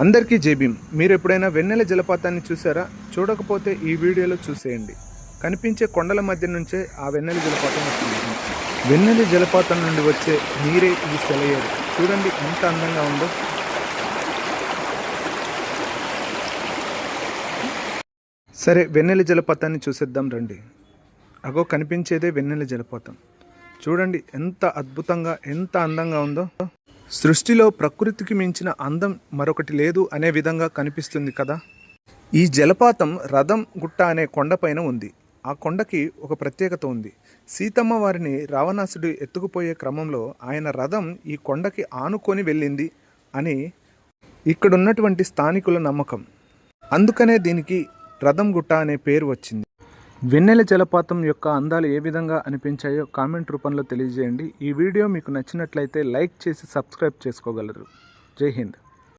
అందరికీ జై భీమ్. మీరు ఎప్పుడైనా వెన్నెల జలపాతాన్ని చూసారా? చూడకపోతే ఈ వీడియోలో చూసేయండి. కనిపించే కొండల మధ్య నుంచే ఆ వెన్నెల జలపాతం వస్తుంది. వెన్నెల జలపాతం నుండి వచ్చే నీరే ఈ సెలయేరు. చూడండి ఎంత అందంగా ఉందో. సరే, వెన్నెల జలపాతాన్ని చూసేద్దాం రండి. అగో కనిపించేదే వెన్నెల జలపాతం. చూడండి ఎంత అద్భుతంగా, ఎంత అందంగా ఉందో. సృష్టిలో ప్రకృతికి మించిన అందం మరొకటి లేదు అనే విధంగా కనిపిస్తుంది కదా. ఈ జలపాతం రథం గుట్ట అనే కొండపైన ఉంది. ఆ కొండకి ఒక ప్రత్యేకత ఉంది. సీతమ్మ వారిని రావణాసుడు ఎత్తుకుపోయే క్రమంలో ఆయన రథం ఈ కొండకి ఆనుకొని వెళ్ళింది అని ఇక్కడున్నటువంటి స్థానికుల నమ్మకం. అందుకనే దీనికి రథం గుట్ట అనే పేరు వచ్చింది. వెన్నెల జలపాతం యొక్క అందాలు ఏ విధంగా అనిపించాయో కామెంట్ రూపంలో తెలియజేయండి. ఈ వీడియో మీకు నచ్చినట్లయితే లైక్ చేసి సబ్స్క్రైబ్ చేసుకోగలరు. జై హింద్.